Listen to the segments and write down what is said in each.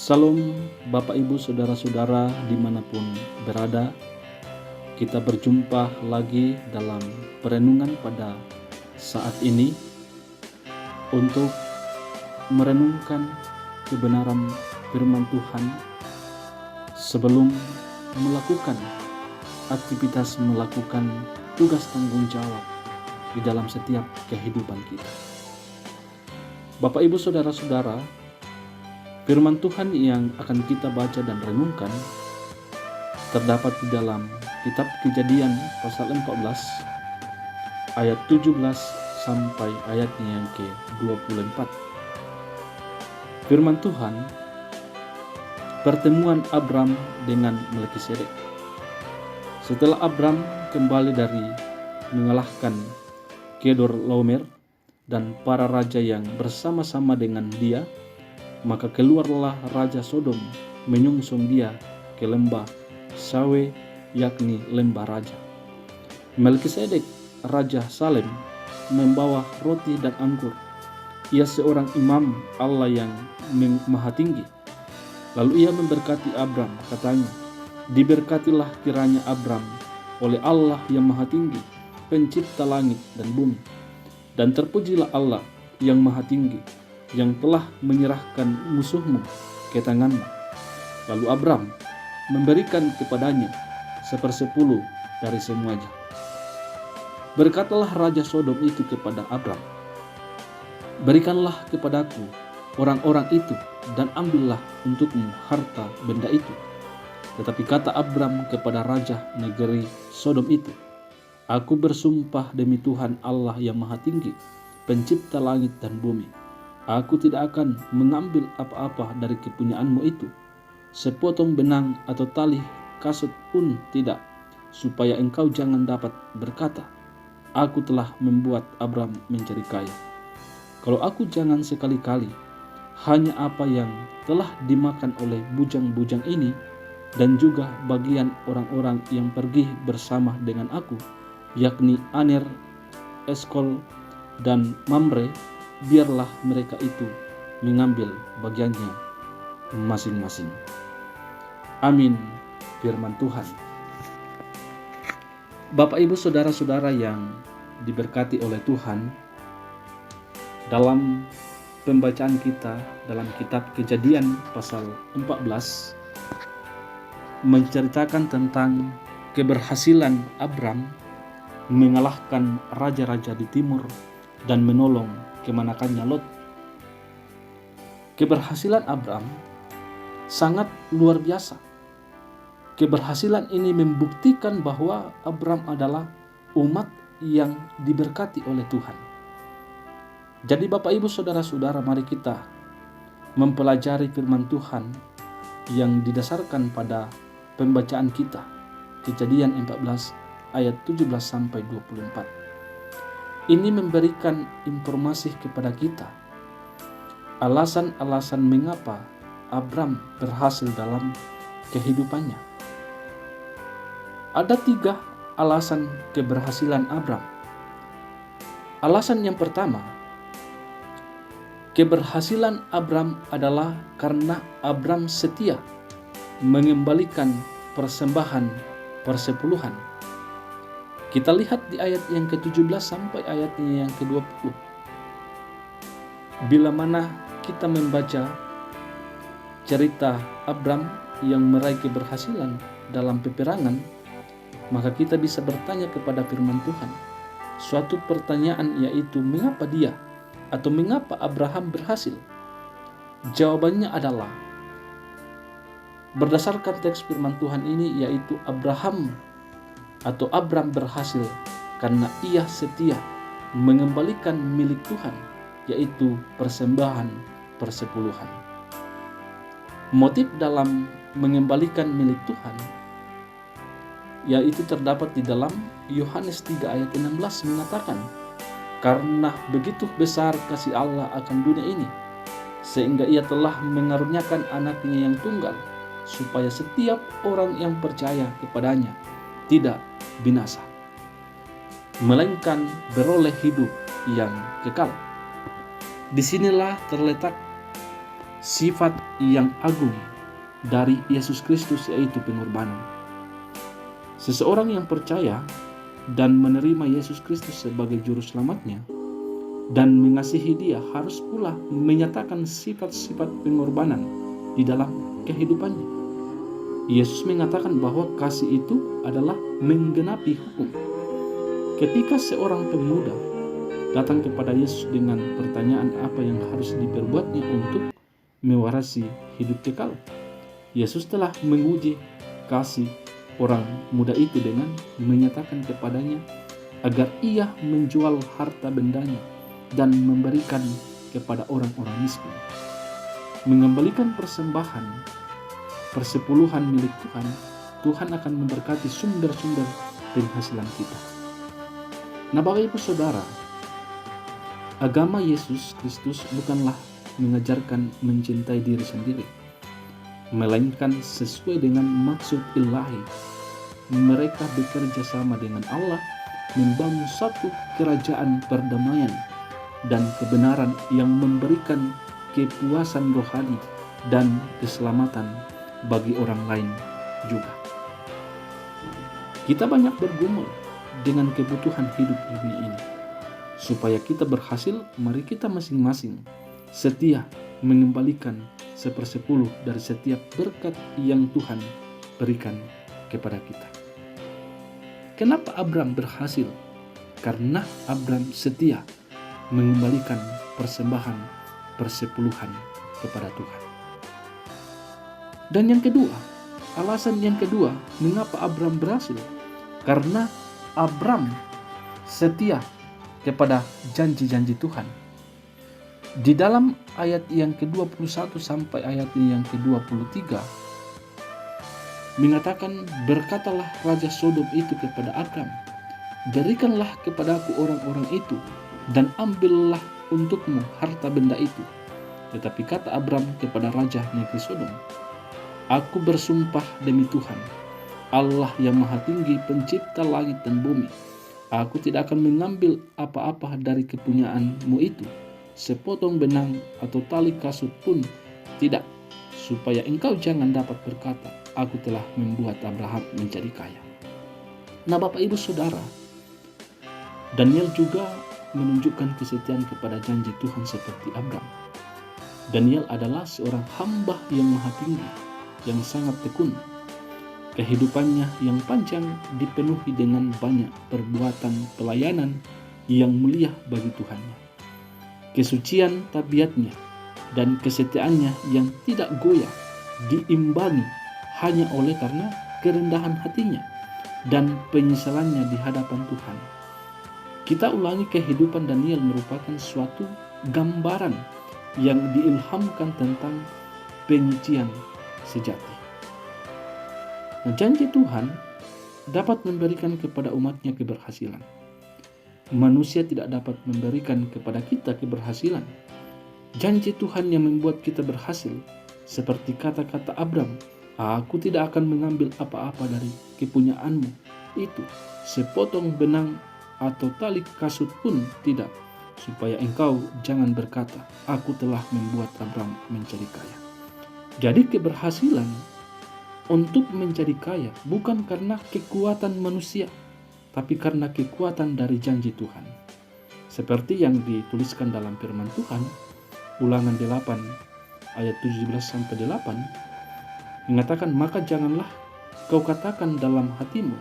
Salam Bapak Ibu Saudara-saudara dimanapun berada. Kita berjumpa lagi dalam perenungan pada saat ini untuk merenungkan kebenaran firman Tuhan sebelum melakukan aktivitas, melakukan tugas tanggung jawab di dalam setiap kehidupan kita. Bapak Ibu Saudara-saudara, firman Tuhan yang akan kita baca dan renungkan terdapat di dalam kitab Kejadian pasal 14 ayat 17 sampai ayatnya yang ke-24. Firman Tuhan, pertemuan Abram dengan Melkisedek. Setelah Abram kembali dari mengalahkan Kedorlaomer dan para raja yang bersama-sama dengan dia, maka keluarlah Raja Sodom menyungsung dia ke lembah Sawe, yakni lembah raja. Melkisedek, Raja Salem, membawa roti dan anggur. Ia seorang imam Allah yang maha tinggi. Lalu ia memberkati Abram, katanya, diberkatilah kiranya Abram oleh Allah yang maha tinggi, pencipta langit dan bumi. Dan terpujilah Allah yang maha tinggi, yang telah menyerahkan musuhmu ke tanganmu. Lalu Abram memberikan kepadanya 1/10 dari semuanya. Berkatalah Raja Sodom itu kepada Abram, berikanlah kepadaku orang-orang itu dan ambillah untukmu harta benda itu. Tetapi kata Abram kepada Raja negeri Sodom itu, aku bersumpah demi Tuhan Allah yang maha tinggi, pencipta langit dan bumi, aku tidak akan mengambil apa-apa dari kepunyaanmu itu, sepotong benang atau tali kasut pun tidak, supaya engkau jangan dapat berkata, aku telah membuat Abram menjadi kaya. Kalau aku jangan sekali-kali, hanya apa yang telah dimakan oleh bujang-bujang ini, dan juga bagian orang-orang yang pergi bersama dengan aku, yakni Aner, Eskol, dan Mamre, biarlah mereka itu mengambil bagiannya masing-masing. Amin, firman Tuhan. Bapak Ibu Saudara-saudara yang diberkati oleh Tuhan, dalam pembacaan kita dalam kitab Kejadian pasal 14 menceritakan tentang keberhasilan Abram mengalahkan raja-raja di timur dan menolong kemanakannya Lot. Keberhasilan Abram sangat luar biasa. Keberhasilan ini membuktikan bahwa Abram adalah umat yang diberkati oleh Tuhan. Jadi Bapak Ibu Saudara-saudara, mari kita mempelajari firman Tuhan yang didasarkan pada pembacaan kita, Kejadian 14 ayat 17 sampai 24. Ini memberikan informasi kepada kita alasan-alasan mengapa Abram berhasil dalam kehidupannya. Ada 3 alasan keberhasilan Abram. Alasan yang pertama, keberhasilan Abram adalah karena Abram setia mengembalikan persembahan persepuluhan. Kita lihat di ayat yang ke-17 sampai ayatnya yang ke-20. Bila mana kita membaca cerita Abram yang meraih keberhasilan dalam peperangan, maka kita bisa bertanya kepada firman Tuhan suatu pertanyaan, yaitu mengapa dia atau mengapa Abraham berhasil? Jawabannya adalah berdasarkan teks firman Tuhan ini, yaitu Abram berhasil karena ia setia mengembalikan milik Tuhan, yaitu persembahan persepuluhan. Motif dalam mengembalikan milik Tuhan yaitu terdapat di dalam Yohanes 3 ayat 16 mengatakan, karena begitu besar kasih Allah akan dunia ini, sehingga ia telah mengaruniakan anaknya yang tunggal, supaya setiap orang yang percaya kepadanya tidak binasa, melainkan beroleh hidup yang kekal. Disinilah terletak sifat yang agung dari Yesus Kristus, yaitu pengorbanan. Seseorang yang percaya dan menerima Yesus Kristus sebagai juru selamatnya dan mengasihi Dia harus pula menyatakan sifat-sifat pengorbanan di dalam kehidupannya. Yesus mengatakan bahwa kasih itu adalah menggenapi hukum. Ketika seorang pemuda datang kepada Yesus dengan pertanyaan apa yang harus diperbuatnya untuk mewarisi hidup kekal, Yesus telah menguji kasih orang muda itu dengan menyatakan kepadanya agar ia menjual harta bendanya dan memberikan kepada orang-orang miskin. Mengembalikan persembahan persepuluhan milik Tuhan, Tuhan akan memberkati sumber-sumber penghasilan kita. Nah, Bapak Ibu Saudara, agama Yesus Kristus bukanlah mengajarkan mencintai diri sendiri, melainkan sesuai dengan maksud ilahi. Mereka bekerja sama dengan Allah membangun satu kerajaan perdamaian dan kebenaran yang memberikan kepuasan rohani dan keselamatan bagi orang lain juga. Kita banyak bergumul dengan kebutuhan hidup dunia ini. Supaya kita berhasil, mari kita masing-masing setia mengembalikan 1/10 dari setiap berkat yang Tuhan berikan kepada kita. Kenapa Abram berhasil? Karena Abram setia mengembalikan persembahan persepuluhan kepada Tuhan. Dan yang kedua, alasan yang kedua mengapa Abram berhasil? Karena Abram setia kepada janji-janji Tuhan. Di dalam ayat yang ke-21 sampai ayat yang ke-23 mengatakan, berkatalah Raja Sodom itu kepada Abram, berikanlah kepadaku orang-orang itu dan ambillah untukmu harta benda itu. Tetapi kata Abram kepada Raja negeri Sodom, aku bersumpah demi Tuhan, Allah yang maha tinggi, pencipta langit dan bumi, aku tidak akan mengambil apa-apa dari kepunyaanmu itu, sepotong benang atau tali kasut pun tidak, supaya engkau jangan dapat berkata, aku telah membuat Abraham menjadi kaya. Nah, Bapak Ibu Saudara, Daniel juga menunjukkan kesetiaan kepada janji Tuhan seperti Abram. Daniel adalah seorang hamba yang maha tinggi, yang sangat tekun. Kehidupannya yang panjang dipenuhi dengan banyak perbuatan pelayanan yang mulia bagi Tuhannya. Kesucian tabiatnya dan kesetiaannya yang tidak goyah diimbangi hanya oleh karena kerendahan hatinya dan penyesalannya di hadapan Tuhan. Kita ulangi, kehidupan Daniel merupakan suatu gambaran yang diilhamkan tentang penyucian sejati. Nah, janji Tuhan dapat memberikan kepada umatnya keberhasilan. Manusia tidak dapat memberikan kepada kita keberhasilan. Janji Tuhan yang membuat kita berhasil, seperti kata-kata Abram, aku tidak akan mengambil apa-apa dari kepunyaanmu itu, sepotong benang atau tali kasut pun tidak, supaya engkau jangan berkata, aku telah membuat Abram menjadi kaya. Jadi keberhasilan untuk menjadi kaya bukan karena kekuatan manusia, tapi karena kekuatan dari janji Tuhan. Seperti yang dituliskan dalam firman Tuhan, Ulangan 8 ayat 17-8 mengatakan, maka janganlah kau katakan dalam hatimu,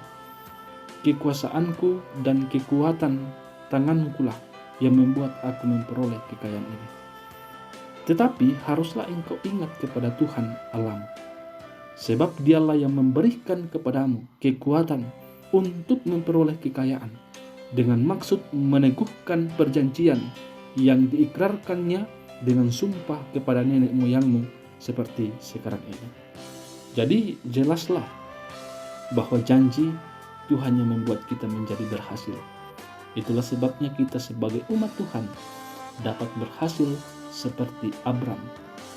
kekuasaanku dan kekuatan tangankulah yang membuat aku memperoleh kekayaan ini. Tetapi haruslah engkau ingat kepada Tuhan Allahmu, sebab dialah yang memberikan kepadamu kekuatan untuk memperoleh kekayaan, dengan maksud meneguhkan perjanjian yang diikrarkannya dengan sumpah kepada nenek moyangmu seperti sekarang ini. Jadi jelaslah bahwa janji Tuhan yang membuat kita menjadi berhasil. Itulah sebabnya kita sebagai umat Tuhan dapat berhasil seperti Abram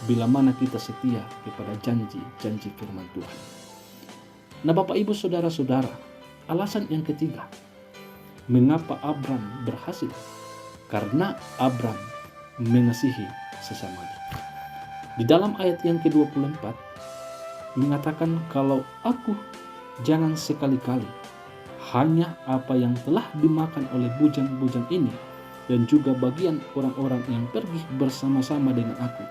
bila mana kita setia kepada janji-janji firman Tuhan. Nah, Bapak Ibu Saudara-saudara, alasan yang ketiga, mengapa Abram berhasil? Karena Abram mengasihi sesamanya. Di dalam ayat yang ke-24 mengatakan, kalau aku jangan sekali-kali hanya apa yang telah dimakan oleh bujang-bujang ini dan juga bagian orang-orang yang pergi bersama-sama dengan aku,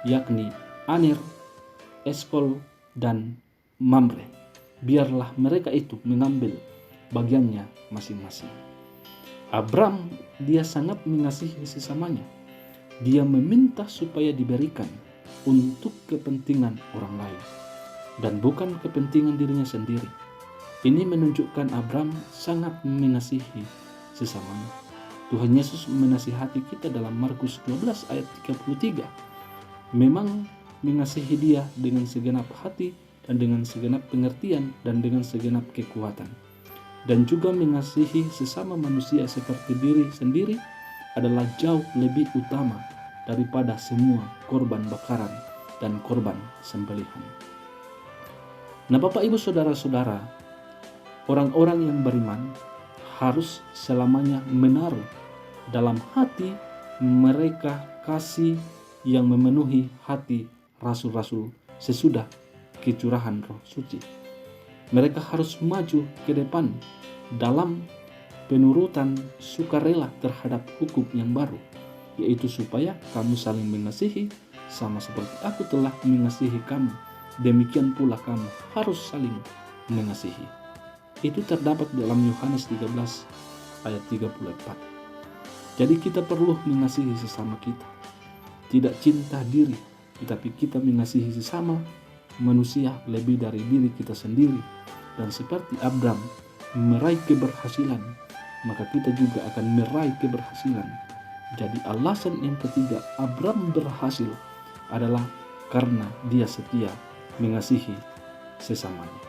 yakni Aner, Eskol, dan Mamre. Biarlah mereka itu mengambil bagiannya masing-masing. Abram, dia sangat mengasihi sesamanya. Dia meminta supaya diberikan untuk kepentingan orang lain dan bukan kepentingan dirinya sendiri. Ini menunjukkan Abram sangat mengasihi sesamanya. Tuhan Yesus menasihati kita dalam Markus 12 ayat 33. Memang mengasihi dia dengan segenap hati dan dengan segenap pengertian dan dengan segenap kekuatan. Dan juga mengasihi sesama manusia seperti diri sendiri adalah jauh lebih utama daripada semua korban bakaran dan korban sembelihan. Nah, Bapak Ibu Saudara-saudara, orang-orang yang beriman harus selamanya menaruh dalam hati mereka kasih yang memenuhi hati rasul-rasul sesudah kecurahan Roh Suci. Mereka harus maju ke depan dalam penurutan sukarela terhadap hukum yang baru, yaitu supaya kamu saling mengasihi sama seperti aku telah mengasihi kamu, demikian pula kamu harus saling mengasihi. Itu terdapat dalam Yohanes 13 ayat 34. Jadi kita perlu mengasihi sesama kita. Tidak cinta diri, tetapi kita mengasihi sesama manusia lebih dari diri kita sendiri. Dan seperti Abram meraih keberhasilan, maka kita juga akan meraih keberhasilan. Jadi alasan yang ketiga Abram berhasil adalah karena dia setia mengasihi sesamanya.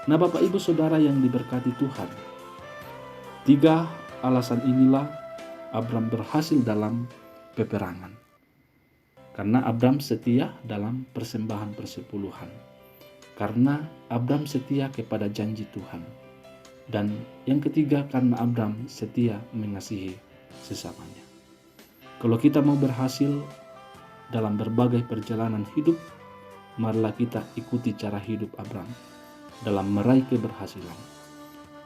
Nah, Bapak Ibu Saudara yang diberkati Tuhan, 3 alasan inilah Abram berhasil dalam peperangan. Karena Abram setia dalam persembahan persepuluhan. Karena Abram setia kepada janji Tuhan. Dan yang ketiga, karena Abram setia mengasihi sesamanya. Kalau kita mau berhasil dalam berbagai perjalanan hidup, marilah kita ikuti cara hidup Abram dalam meraih keberhasilan.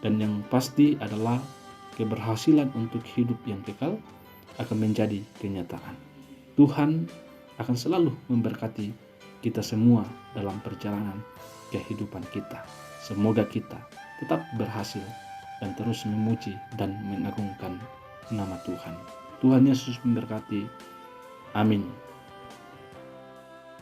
Dan yang pasti adalah keberhasilan untuk hidup yang kekal akan menjadi kenyataan. Tuhan akan selalu memberkati kita semua dalam perjalanan kehidupan kita. Semoga kita tetap berhasil dan terus memuji dan mengagungkan nama Tuhan. Tuhan Yesus memberkati. Amin.